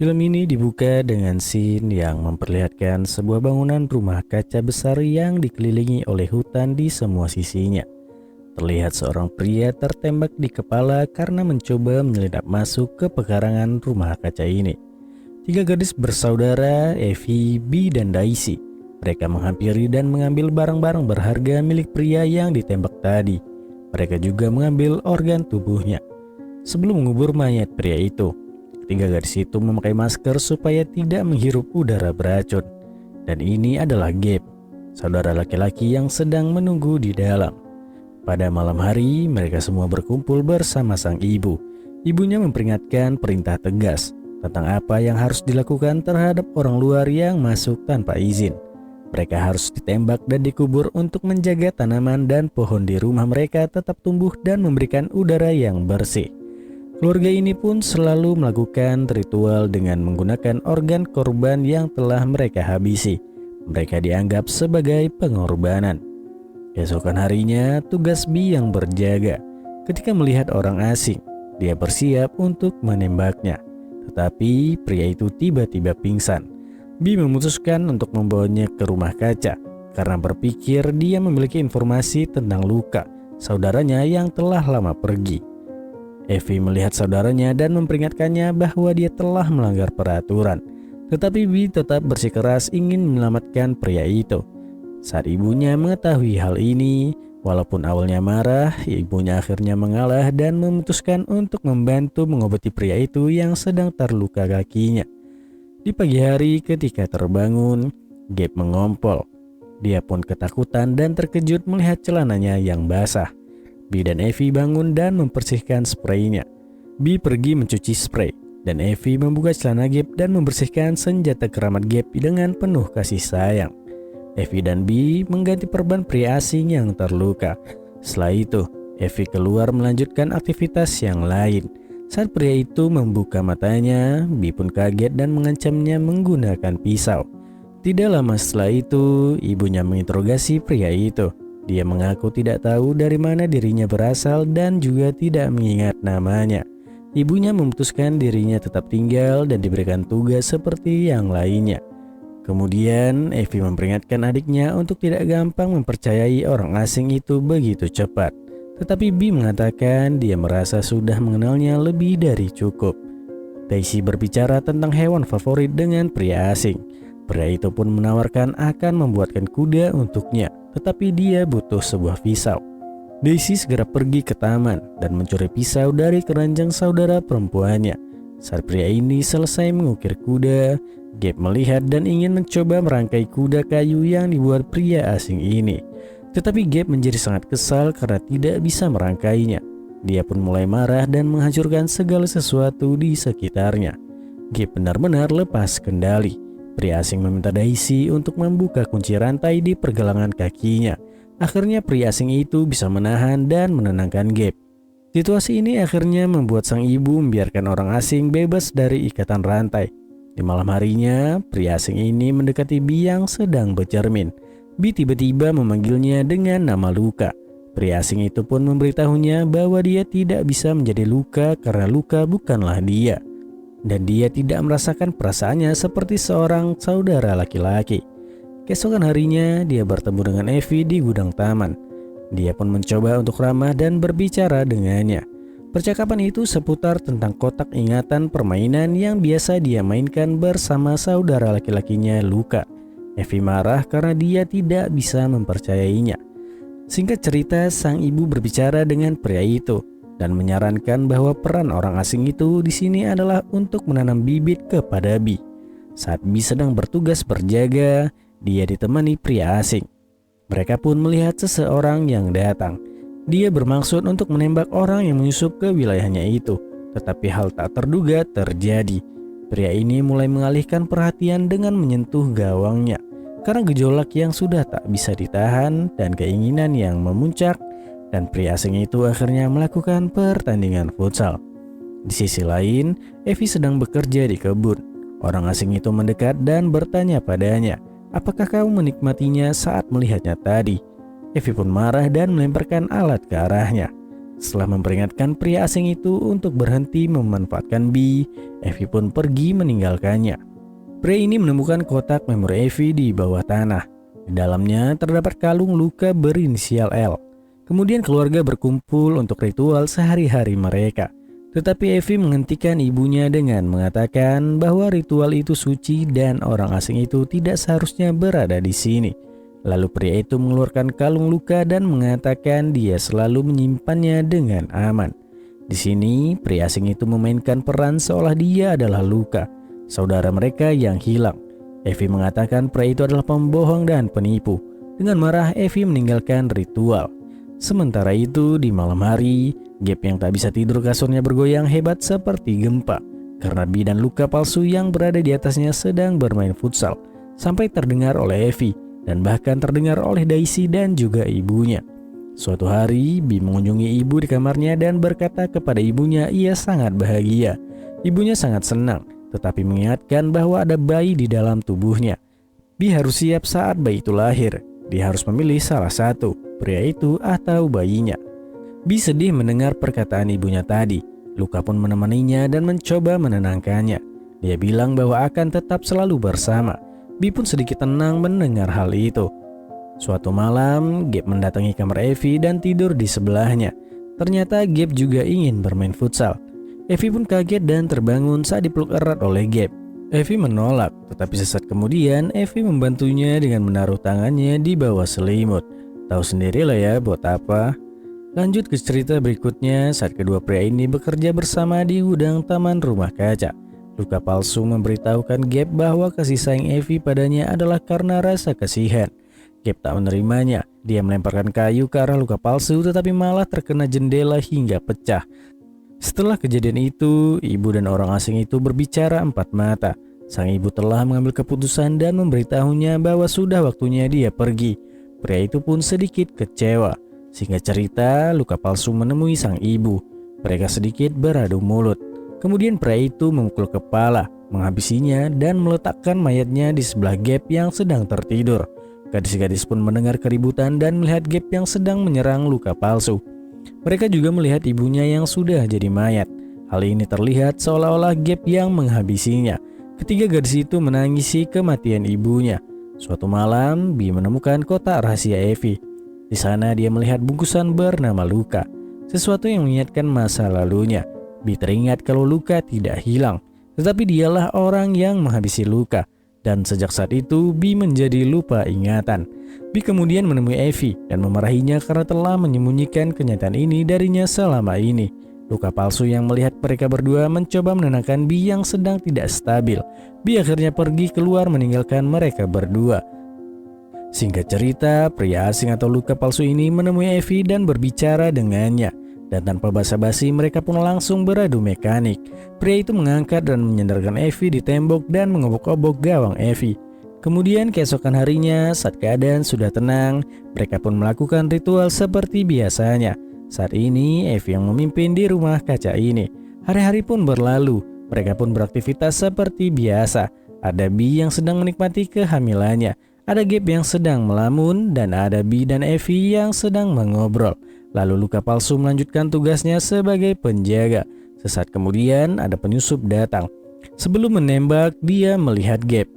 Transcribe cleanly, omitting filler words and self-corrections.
Film ini dibuka dengan scene yang memperlihatkan sebuah bangunan rumah kaca besar yang dikelilingi oleh hutan di semua sisinya. Terlihat seorang pria tertembak di kepala karena mencoba menyelinap masuk ke pekarangan rumah kaca ini. Tiga gadis bersaudara, Evie, Bee, dan Daisy. Mereka menghampiri dan mengambil barang-barang berharga milik pria yang ditembak tadi. Mereka juga mengambil organ tubuhnya. Sebelum mengubur mayat pria itu, tiga gadis itu memakai masker supaya tidak menghirup udara beracun. Dan ini adalah Gabe, saudara laki-laki yang sedang menunggu di dalam. Pada malam hari, mereka semua berkumpul bersama sang ibu. Ibunya memperingatkan perintah tegas tentang apa yang harus dilakukan terhadap orang luar yang masuk tanpa izin. Mereka harus ditembak dan dikubur untuk menjaga tanaman dan pohon di rumah mereka tetap tumbuh dan memberikan udara yang bersih. Keluarga ini pun selalu melakukan ritual dengan menggunakan organ korban yang telah mereka habisi. Mereka dianggap sebagai pengorbanan. Keesokan harinya, tugas Bee yang berjaga. Ketika melihat orang asing, dia bersiap untuk menembaknya. Tetapi pria itu tiba-tiba pingsan. Bee memutuskan untuk membawanya ke rumah kaca karena berpikir dia memiliki informasi tentang Luka, saudaranya yang telah lama pergi. Evie melihat saudaranya dan memperingatkannya bahwa dia telah melanggar peraturan. Tetapi Bee tetap bersikeras ingin menyelamatkan pria itu. Saat ibunya mengetahui hal ini, walaupun awalnya marah, ibunya akhirnya mengalah dan memutuskan untuk membantu mengobati pria itu yang sedang terluka kakinya. Di pagi hari ketika terbangun, Gabe mengompol. Dia pun ketakutan dan terkejut melihat celananya yang basah. Bee dan Evie bangun dan membersihkan spraynya. Bee pergi mencuci spray, dan Evie membuka celana Gabe dan membersihkan senjata keramat Gabe dengan penuh kasih sayang. Evie dan Bee mengganti perban pria asing yang terluka. Setelah itu, Evie keluar melanjutkan aktivitas yang lain. Saat pria itu membuka matanya, Bee pun kaget dan mengancamnya menggunakan pisau. Tidak lama setelah itu, ibunya menginterogasi pria itu. Dia mengaku tidak tahu dari mana dirinya berasal dan juga tidak mengingat namanya. Ibunya memutuskan dirinya tetap tinggal dan diberikan tugas seperti yang lainnya. Kemudian Evie memperingatkan adiknya untuk tidak gampang mempercayai orang asing itu begitu cepat. Tetapi Bee mengatakan dia merasa sudah mengenalnya lebih dari cukup. Daisy berbicara tentang hewan favorit dengan pria asing. Pria itu pun menawarkan akan membuatkan kuda untuknya, tetapi dia butuh sebuah pisau. Daisy segera pergi ke taman dan mencuri pisau dari keranjang saudara perempuannya. Saat pria ini selesai mengukir kuda, Gabe melihat dan ingin mencoba merangkai kuda kayu yang dibuat pria asing ini. Tetapi Gabe menjadi sangat kesal karena tidak bisa merangkainya. Dia pun mulai marah dan menghancurkan segala sesuatu di sekitarnya. Gabe benar-benar lepas kendali. Pria asing meminta Daisy untuk membuka kunci rantai di pergelangan kakinya. Akhirnya pria asing itu bisa menahan dan menenangkan Gabe. Situasi ini akhirnya membuat sang ibu membiarkan orang asing bebas dari ikatan rantai. Di malam harinya, pria asing ini mendekati Bee yang sedang bercermin. Bee tiba-tiba memanggilnya dengan nama Luka. Pria asing itu pun memberitahunya bahwa dia tidak bisa menjadi Luka karena Luka bukanlah dia. Dan dia tidak merasakan perasaannya seperti seorang saudara laki-laki. Keesokan harinya, dia bertemu dengan Evie di gudang taman. Dia pun mencoba untuk ramah dan berbicara dengannya. Percakapan itu seputar tentang kotak ingatan permainan yang biasa dia mainkan bersama saudara laki-lakinya Luka. Evie marah karena dia tidak bisa mempercayainya. Singkat cerita, sang ibu berbicara dengan pria itu dan menyarankan bahwa peran orang asing itu di sini adalah untuk menanam bibit kepada Bee. Saat Bee sedang bertugas berjaga, dia ditemani pria asing. Mereka pun melihat seseorang yang datang. Dia bermaksud untuk menembak orang yang menyusup ke wilayahnya itu, tetapi hal tak terduga terjadi. Pria ini mulai mengalihkan perhatian dengan menyentuh gawangnya. Karena gejolak yang sudah tak bisa ditahan dan keinginan yang memuncak, dan pria asing itu akhirnya melakukan pertandingan futsal. Di sisi lain, Evie sedang bekerja di kebun. Orang asing itu mendekat dan bertanya padanya, "Apakah kamu menikmatinya saat melihatnya tadi?" Evie pun marah dan melemparkan alat ke arahnya. Setelah memperingatkan pria asing itu untuk berhenti memanfaatkan Bee, Evie pun pergi meninggalkannya. Pria ini menemukan kotak memori Evie di bawah tanah. Di dalamnya terdapat kalung luka berinisial L. Kemudian keluarga berkumpul untuk ritual sehari-hari mereka. Tetapi Evie menghentikan ibunya dengan mengatakan bahwa ritual itu suci dan orang asing itu tidak seharusnya berada di sini. Lalu pria itu mengeluarkan kalung luka dan mengatakan dia selalu menyimpannya dengan aman. Di sini, pria asing itu memainkan peran seolah dia adalah Luka, saudara mereka yang hilang. Evie mengatakan pria itu adalah pembohong dan penipu. Dengan marah, Evie meninggalkan ritual. Sementara itu, di malam hari, Gabe yang tak bisa tidur kasurnya bergoyang hebat seperti gempa. Karena Bee dan Luka palsu yang berada di atasnya sedang bermain futsal. Sampai terdengar oleh Evie. Dan bahkan terdengar oleh Daisy dan juga ibunya. Suatu hari, Bee mengunjungi ibu di kamarnya dan berkata kepada ibunya ia sangat bahagia. Ibunya sangat senang, tetapi mengingatkan bahwa ada bayi di dalam tubuhnya. Bee harus siap saat bayi itu lahir. Dia harus memilih salah satu, pria itu atau bayinya. Bee sedih mendengar perkataan ibunya tadi. Luka pun menemaninya dan mencoba menenangkannya. Dia bilang bahwa akan tetap selalu bersama. Bee pun sedikit tenang mendengar hal itu. Suatu malam, Gabe mendatangi kamar Evie dan tidur di sebelahnya. Ternyata Gabe juga ingin bermain futsal. Evie pun kaget dan terbangun saat dipeluk erat oleh Gabe. Evie menolak, tetapi sesaat kemudian Evie membantunya dengan menaruh tangannya di bawah selimut. Tahu sendirilah ya buat apa. Lanjut ke cerita berikutnya saat kedua pria ini bekerja bersama di gudang taman rumah kaca. Luka palsu memberitahukan Gabe bahwa kasih sayang Evie padanya adalah karena rasa kasihan. Gabe tak menerimanya. Dia melemparkan kayu ke arah luka palsu tetapi malah terkena jendela hingga pecah. Setelah kejadian itu, ibu dan orang asing itu berbicara empat mata. Sang ibu telah mengambil keputusan dan memberitahunya bahwa sudah waktunya dia pergi. Pria itu pun sedikit kecewa. Singkat cerita, luka palsu menemui sang ibu. Mereka sedikit beradu mulut. Kemudian pria itu memukul kepala, menghabisinya dan meletakkan mayatnya di sebelah Gabe yang sedang tertidur. Gadis-gadis pun mendengar keributan dan melihat Gabe yang sedang menyerang luka palsu. Mereka juga melihat ibunya yang sudah jadi mayat. Hal ini terlihat seolah-olah Gabe yang menghabisinya. Ketiga gadis itu menangisi kematian ibunya. Suatu malam, Bee menemukan kotak rahasia Evie. Di sana dia melihat bungkusan bernama Luka, sesuatu yang mengingatkan masa lalunya. Bee teringat kalau Luka tidak hilang, tetapi dialah orang yang menghabisi Luka. Dan sejak saat itu, Bee menjadi lupa ingatan. Bee kemudian menemui Evie dan memarahinya karena telah menyembunyikan kenyataan ini darinya selama ini. Luka palsu yang melihat mereka berdua mencoba menenangkan Bee yang sedang tidak stabil. Bee akhirnya pergi keluar meninggalkan mereka berdua. Singkat cerita, pria asing atau luka palsu ini menemui Evie dan berbicara dengannya. Dan tanpa basa-basi mereka pun langsung beradu mekanik. Pria itu mengangkat dan menyandarkan Evie di tembok dan mengobok-obok gawang Evie. Kemudian keesokan harinya saat keadaan sudah tenang, mereka pun melakukan ritual seperti biasanya. Saat ini Evie yang memimpin di rumah kaca ini. Hari-hari pun berlalu, mereka pun beraktivitas seperti biasa. Ada Bee yang sedang menikmati kehamilannya. Ada Gabe yang sedang melamun dan ada Bee dan Evie yang sedang mengobrol. Lalu luka palsu melanjutkan tugasnya sebagai penjaga. Sesaat kemudian ada penyusup datang. Sebelum menembak, dia melihat Gabe.